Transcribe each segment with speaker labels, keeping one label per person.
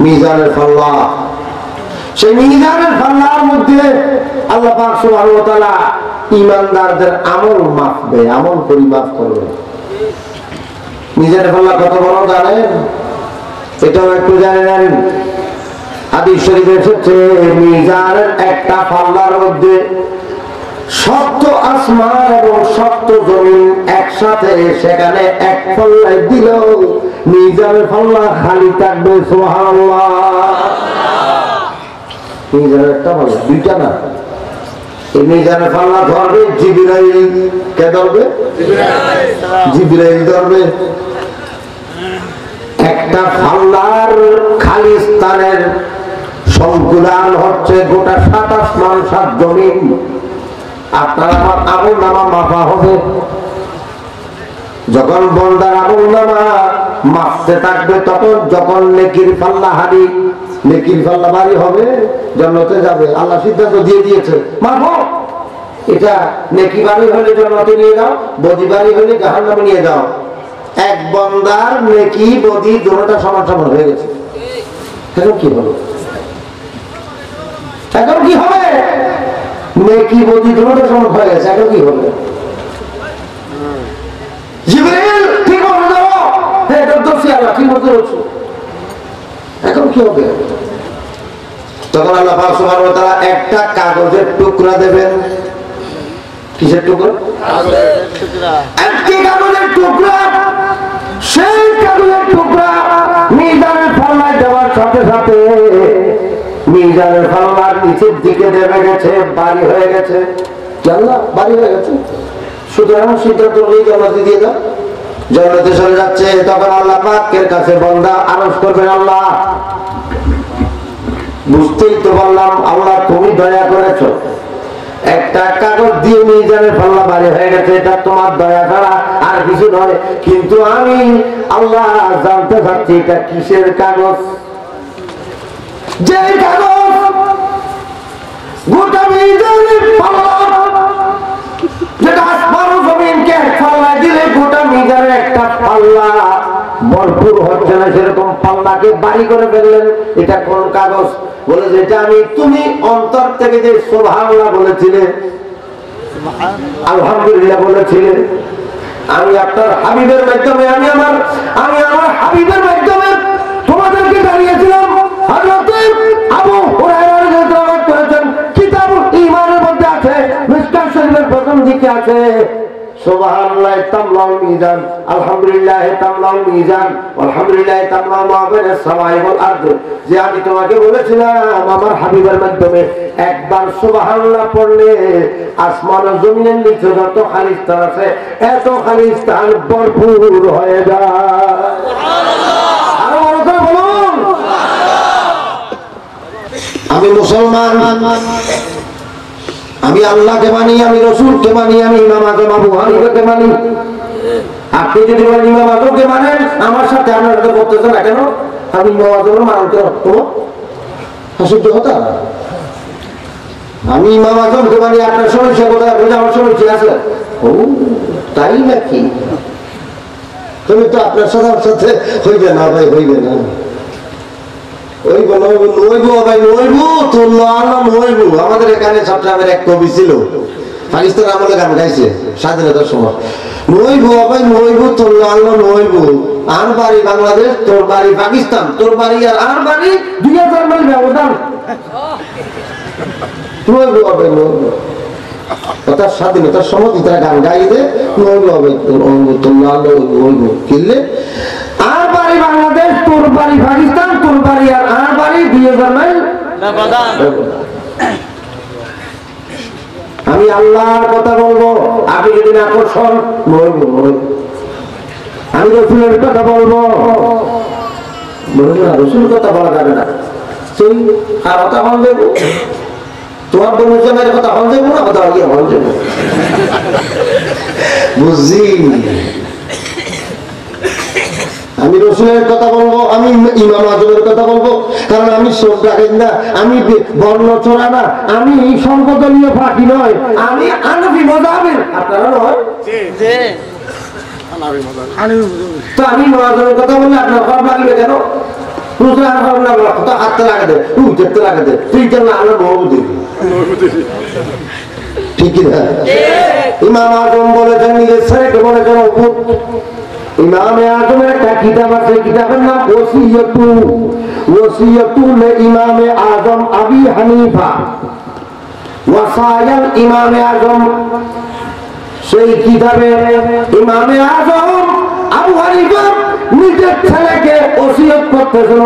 Speaker 1: মিজানের পাল্লা। সেই মিজানের পাল্লার মধ্যে আল্লাহ পাক সুবহানাহু ওয়া তাআলা ঈমানদারদের আমল মাপবে, আমল পরিমাপ করবে। মিজানের পাল্লা কত বড় জানেন? এটাও একটু জানে নেন। হাদিস শরীফে এসেছে মিজানের একটা পাল্লার মধ্যে শক্ত আসমান এবং শক্ত জমিন একসাথে, সেখানে এক পাল্লায় দিল মিজানের পাল্লা খালি থাকবে। সুবহানাল্লাহ। মিজানের একটা পাল্লা, দুইটা না। এই মিজানের পাল্লা ধরবে জিবরাইল। কে ধরবে? জিবরাইল ধরবে। একটা পাল্লার খালি স্থানের সংকুলান হচ্ছে গোটা 7 আসমান 7 জমিন। আপনার আমার আমল নামা মাপা হবে। যখন বন্দার আমল নামা মাপতে থাকবে, তখন যখন নেকির পাল্লা হারি, নেকির পাল্লা ভারী হবে, জান্নাতে যাবে। আল্লাহ সিদ্ধান্ত দিয়ে দিয়েছে, মাপো। এটা নেকি ভারী হলে জান্নাতে নিয়ে যাও, বদি ভারী হলে জাহান্নামে নিয়ে যাও। এক বন্দার নেকি বদি দুটোটা সমান সমান হয়ে গেছে। এখন কি হলো? এখন কি হবে? নেকি বদি দুটোটা সমান হয়ে গেছে, এখন কি হবে? জিবরিল ঠিক মতো দাও, হ্যাঁ এটা দোষী আল্লাহ ঠিক মতো বলছো। এখন কি হবে? তখন আল্লাহ পাক সুবহানাহু ওয়া তাআলা একটা কাগজের টুকরা দেবেন। কিসের টুকরা? কাগজের টুকরা। একটি কাগজের টুকরা। সেই কাগজের টুকরা মিজানের পাল্লায় দেওয়ার সাথে সাথে মিজানের পাল্লার নিচের দিকে নেমে গেছে, ভারী হয়ে গেছে। আল্লাহ ভারী হয়ে গেছে, সুতরাং সিদ্ধান্ত নিয়ে জান্নাতে দিয়ে দাও। জান্নাতে চলে যাচ্ছে। তখন আল্লাহ পাকের কাছে বান্দা আরজ করবেন, আল্লাহ বুঝতেই তো পারলাম আল্লাহ তুমি দয়া করেছো, একটা কাগজ দিয়ে মিজানের পাল্লা ভারী হয়ে গেছে, এটা তোমার দয়া ছাড়া আর কিছু নয়। কিন্তু আমি আল্লাহ জানতে চাচ্ছি এটা কিসের কাগজ? যে কাগজ গোটা মিজানের পাল্লা, যেটা আসমান ও জমিনকে এক পাল্লায় দিলে গোটা মিজানের একটা পাল্লা ভরপুর হচ্ছে না, সেরকম পাল্লাকে ভারী করে ফেললেন। এটা কোন কাগজ? বলে যে এটা আমি, তুমি অন্তর থেকে যে সুবহানাল্লাহ বলেছিলে, আলহামদুলিল্লাহ বলেছিলে, আমি আপনার হাবিবের মাধ্যমে, আমি আমার হাবিবের মাধ্যমে তোমাদেরকে জানিয়েছিলাম। হযরত আবু হুরায়রা রাদিয়াল্লাহু আনহু করেছেন, কিতাবুল ঈমানের মধ্যে আছে, মিশকাত শরীফের প্রথম দিকে আছে, সুবহানাল্লাহ তামলাউ মিজান, আলহামদুলিল্লাহ তামলাউ মিজান, আলহামদুলিল্লাহ তামলাউ মা বাইনাস সামাই ওয়াল আরদ। যে আমি তোমাকে বলেছিলাম আমার হাবিবের মাধ্যমে একবার সুবহানাল্লাহ পড়লে আসমান ও জমিনের নিচে যত খালি স্থান আছে, এত খালি স্থান ভরপুর হয়ে যায়। সুবহানাল্লাহ। আরো বড় করে বলুন। আমি মুসলমান, আমি আল্লাহকে মানি, আমি রসুলকে মানি, আমি ইমাম আজম আবু হানিফাকে মানি। আপনি যদি বলেন ইমাম আজমকে মানেন, আমার সাথে আপনারা তো করতেছেন না কেন? আমি ইমাম আজমের মানতে অসহ্য কথা। আমি ইমাম আজমকে মানি, আপনার সমস্যা কোথায়? আমার সমস্যা আছে। ও তাই নাকি? তুমি তো আপনার সাথে হইবে না ভাই, হইবে না। আমাদের এখানে চট্টগ্রামের এক কবি ছিল, পাকিস্তান আমলে গান গাইছে স্বাধীনতার সময়। নইবু আবাই নইবু তোর আল্লাহ নইবু, আর বাড়ি বাংলাদেশ, তোর বাড়ি পাকিস্তান, তোর বাড়ি আর বাড়ি 2000 মাইল ব্যবধান। নইবু আবাই নইবু, অর্থাৎ স্বাধীনতার সময় তারা গান গাইতে নইবু আবাই তোর আল্লাহ নইবু কিনলে, আর বাড়ি বাংলাদেশ, তোর বাড়ি পাকিস্তান, তোর বাড়ি আর বাড়ি 2000 মাইল ব্যবধান। আমি আল্লাহর কথা বলবো, আপনি যদি না করছেন নইবু। আমি রসুলের কথা বলবো, রসুলের কথা বলা যাবে না। সেই আর কথা হল দেব, তোমার বন্ধুজনের কথা হল দেবো না, কথা গিয়ে হল দেবো, বুঝছি। আমি রসুলের কথা বলবো, আমি ইমাম আজমের কথা বলবো, কারণ আমি চোখ রাখেন না, আমি বর্ণ চোরা না, আমি সংকদলীয় ফাঁকি নয়, আমি আনবি মজাবের। আপনারা নয় তো আমি ইমাম আজমের কথা বললে আপনার খারাপ লাগবে কেন? হাতে লাগে দে, উঠতে লাগে দে, তুই কেন আল্লাহ মহবুদি ঠিক না? ইমাম আজম বলেছেন নিজের ছেলেকে বলেছেন অভূত। ইমামে আজমের একটা কিতাব আছে, কিতাবের নাম ওসিয়তুল ইমামে আজম আবি হানিফা, ওয়াসায়াল ইমামে আজম। সেই কিতাবে ইমামে আজম আবু হানিফা নিজের ছেলেকে ওসিয়ত করতেছেন,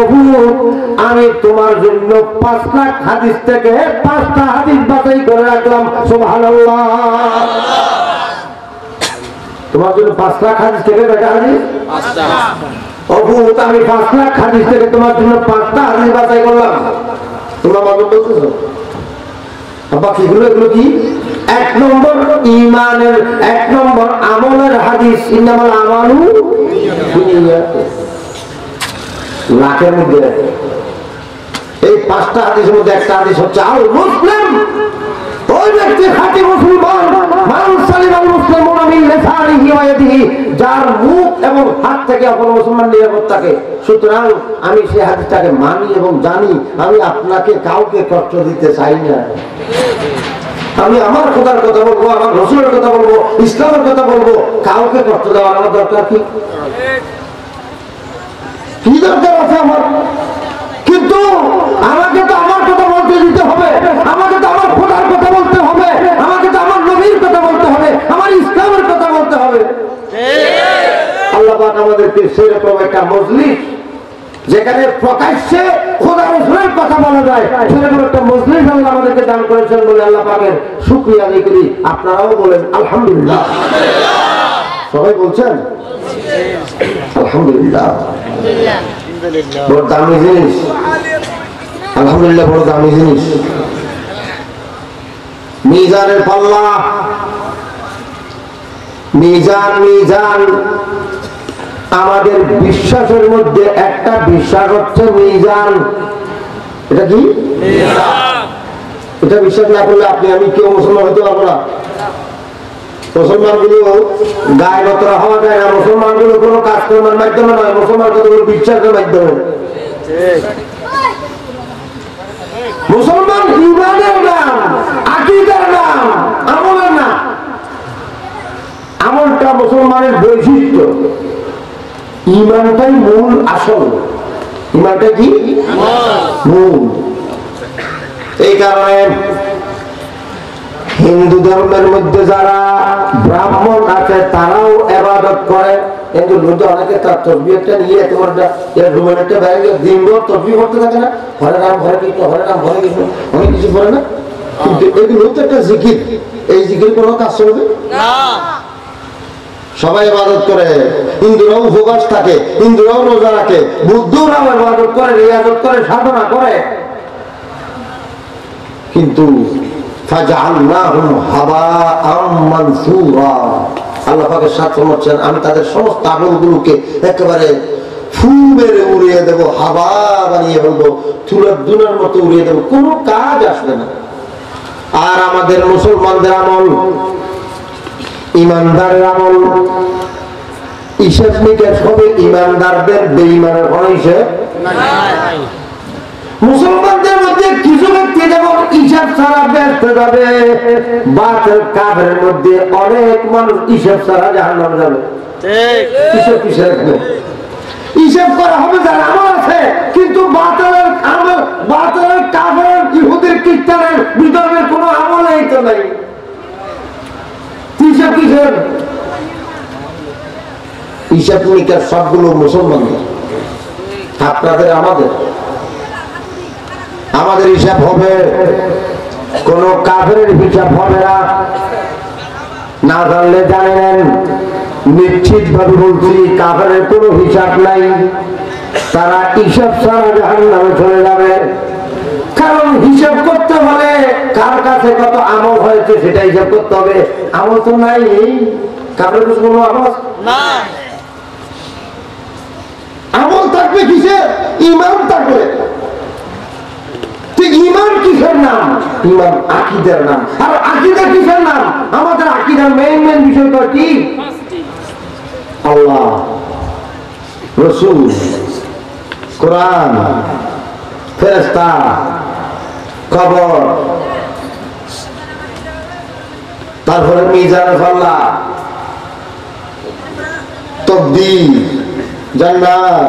Speaker 1: আমি তোমার জন্য 5 লাখ হাদিস থেকে 5টা হাদিস বাছাই করে রাখলাম। সুবহানাল্লাহ। তোমার জন্য 5 লাখ হাদিস থেকে কয়টা হাদিস? 5টা। আমি 5 লাখ হাদিস থেকে তোমার জন্য 5টা হাদিস বাছাই করলাম। তোমরা মানব বলতেছো বাকিগুলো এগুলো কি? 1 নম্বর ঈমানের, 1 নম্বর আমলের হাদিস, ইন্নামাল আমালু বিনিয়াত। লাখের মধ্যে এই 5টা হাদিসের মধ্যে একটা হাদিস হচ্ছে আল মুসলিম, ওই ব্যক্তি খাঁটি মুসলমান, মান সালিমাল মুসলিমুনা মিন লিসানিহি ওয়া ইয়াদিহি, যার মুখ এবং হাত থেকে অপর মুসলমান নিরাপদ থাকে। সুতরাং আমি সেই হাদিসটাকে মানি এবং জানি, আমি আপনাকে কাউকে কষ্ট দিতে চাই না। আমি আমার খোদার কথা বলবো, আমার রাসূলের কথা বলবো, ইসলামের কথা বলবো, কাউকে কষ্ট দেওয়ার আমার দরকার কি? কি দরকার আছে আমার? কিন্তু আমাকে তো আমার কথা বলতে দিতে হবে, আমাকে তো আমার খোদার কথা বলতে হবে, আমাকে তো আমার নবীর কথা বলতে হবে, আমার ইসলামের কথা বলতে হবে। আল্লাহ পাক আমাদেরকে সেরকম একটা মজলিস, যেখানে প্রকাশ্যে খোদা রাসূলের কথা বলা যায়, সেরকম একটা মজলিস আল্লাহ আমাদেরকে দান করেছেন বলে আল্লাহ পাকের শুকরিয়া আদায় করি। আপনারাও বলেন আলহামদুলিল্লাহ। সবাই বলছেন আলহামদুলিল্লাহ। বড় দামি জিনিস, আলহামদুলিল্লাহ বড় দামি জিনিস। মিজানের পাল্লা, মিজান আমাদের বিশ্বাসের মধ্যে একটা বিশ্বাস হচ্ছে মিজান। এটা কি? এটা বিশ্বাস না করলে আপনি আমি কেউ মুসলমান হতে পারবো না। মুসলমান গুলো গায়ে গতরা হওয়া যায় না, মুসলমান গুলো কোনো কাজকর্মের মাধ্যমে নয়, মুসলমান কতগুলো বিশ্বাসের মাধ্যমে। মুসলমান ঈমানের নাম, আকীদার নাম, আমলের নাম। আমলটা মুসলমানের বৈশিষ্ট্য, ঈমানটাই মূল আসল। ঈমানটা কি? মূল। এই কারণে হিন্দু ধর্মের মধ্যে যারা ব্রাহ্মণ আছে তারাও ইবাদত করে। হিন্দুর মধ্যে অনেকে তার তসবিহটা নিয়ে তোমার রুমের একটা ব্যাগে দিনভর তসবিহ করতে থাকে না, হরে রাম হরে কৃষ্ণ হরে রাম হরে কৃষ্ণ, অনেক কিছু করে না। কিন্তু এগুলো তো একটা জিকির, এই জিকির কোনো কাজ চলবে না। সবাই ইবাদত করে, হিন্দুরাও উপবাস থাকে, হিন্দুরাও রোজা রাখে, বুদ্ধরাও ইবাদত করে, রিয়াজত করে, সাধনা করে, কিন্তু ফাজআলনাহুম হাবাআম মানসুরা। আল্লাহ পাকের সাথে বলছেন আমি তাদের সমস্ত আমলগুলোকে একেবারে ফু মেরে উড়িয়ে দেবো, হাওয়া বানিয়ে ফেলবো, তুলার দুনার মতো উড়িয়ে দেবো, কোনো কাজ আসবে না। আর আমাদের মুসলমানদের আমল, ইমানদারের আমল, হিসেব নিকেশ হবে ইমানদারদের, বেঈমানের কোনো হিসেব নাই। মুসলমানদের মধ্যে কিছু ব্যক্তি যেমন হিসাব ছাড়া ব্যস্ত যাবে, বাতিল কাফেরের মধ্যে অনেক মানুষ হিসাব ছাড়া জাহান্নামে যাবে। হিসাব করা হবে যার আমল আছে, কিন্তু বাতিলের আমল, বাতিলের কাফের, ইহুদির খ্রিস্টানের বিধর্মের কোনো আমলই তো নাই। হিসাব কিসের? হিসাব নিকাশ সবগুলো মুসলমানদের, আপনাদের আমাদের। আমাদের হিসাব হবে, কোন কাফেরের হিসাব হবে না। না জানলে জানেন, নিশ্চিত ভাবে বলছি কাফেরের কোনো হিসাব নাই, তারা হিসাব ছাড়া জাহান্নামে চলে যাবে। কারণ হিসাব করতে হলে কার কাছে কত আমল হয়েছে সেটা হিসাব করতে হবে। আমল তো নাই, কাফেরের কাছে কোনো আমল না। আমল থাকবে কিসের? ঈমান থাকবে। ঈমান কিসের নাম? ঈমান আকীদার নাম। আর আকীদা কিসের নাম? আমাদের আকীদার মেইন বিষয়টা কি? আল্লাহ, রাসূল, কোরআন, ফেরেশতা, কবর, তারপরে মিজানের পাল্লা, তকদীর, জান্নাত,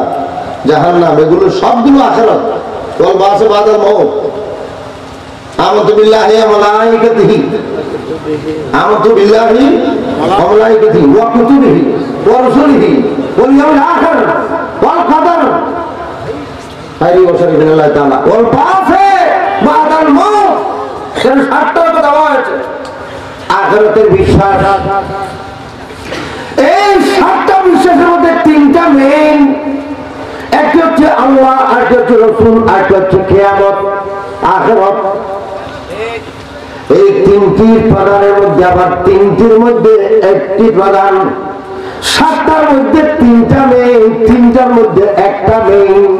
Speaker 1: জাহান্নাম, এগুলো সবগুলো আখিরাত। ওয়াল বাসু বাদাল মউত। আমানতু বিল্লাহি ওয়া মালাইকাতিহি, আমানতু বিল্লাহি ওয়া মালাইকাতিহি ওয়া কুতুবিহি ওয়া রুসুলিহি ওয়াল ইয়াউমিল আখির ওয়াল কদর খায়রি ওয়া শাররি মিনাল্লাহি তাআলা ওয়াল বাসু বাদাল মউত। এর সাতটা কথা আছে আখিরাতের বিশ্বাস। এই সাতটা বিশ্বাসের মধ্যে তিনটা মেইন, একটা হচ্ছে আল্লাহ, আরেকটা হচ্ছে রাসূল, আরেকটা হচ্ছে কিয়ামত, আখিরাত। এই তিনটি প্রধানের মধ্যে আবার তিনটির মধ্যে একটি প্রধান, সাতটার মধ্যে তিনটা মেইন, তিনটার মধ্যে একটা মেইন।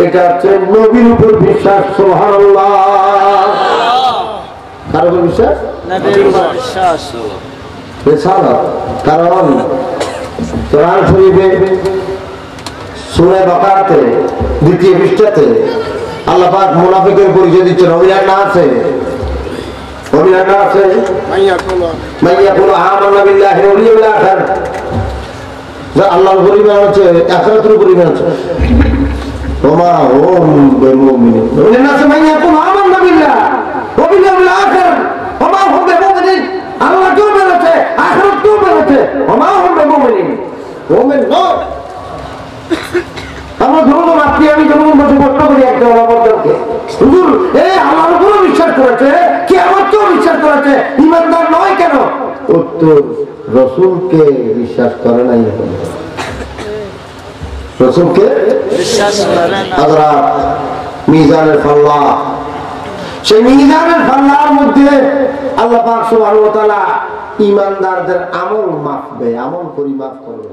Speaker 1: এটা হচ্ছে নবীর উপর বিশ্বাস। সুবহানাল্লাহ। কার উপর বিশ্বাস? নবীর উপর বিশ্বাস। রিসালাত। কারণ কোরআন শরীফে সূরা বাকারাতে দ্বিতীয় পৃষ্ঠাতে আল্লাহ পাক মুনাফিকের পরিচয় দিচ্ছেন। অভিযানটা আছে, অভিযানটা আছে মাইয়াকুল আমানা বিল্লাহি ওয়াল ইয়াউমিল আখির। যা আল্লাহর উপর ঈমান আছে, আখিরাতের উপর ঈমান আছে। ওমা হুম বিমুমিনিন। অভিযান আছে মাইয়াকুল আমানা বিল্লাহি ওয়াল ইয়াউমিল আখির ওমা হুম বিমুমিনিন। আল্লাহ কেউ বলেছে, আখিরাত কেউ বলেছে, ওমা হুম বিমুমিনিন। মুমিন নয়। আমরা ধরুন আপনি আমি যখন বসে প্রশ্ন করি একটা আমাদেরকে, হুজুর এই আল্লাহর উপরও বিশ্বাস করেছে, কিয়ামতকেও বিশ্বাস করেছে, ঈমানদার নয় কেন? উত্তর, রাসূলকে বিশ্বাস করে নাই। রাসূলকে বিশ্বাস করে না। হযরত মিজানের পাল্লা, সেই মিজানের পাল্লার মধ্যে আল্লাহ পাক সুবহানাহু ওয়া তাআলা ঈমানদারদের আমল মাপবে, আমল পরিমাপ করবে।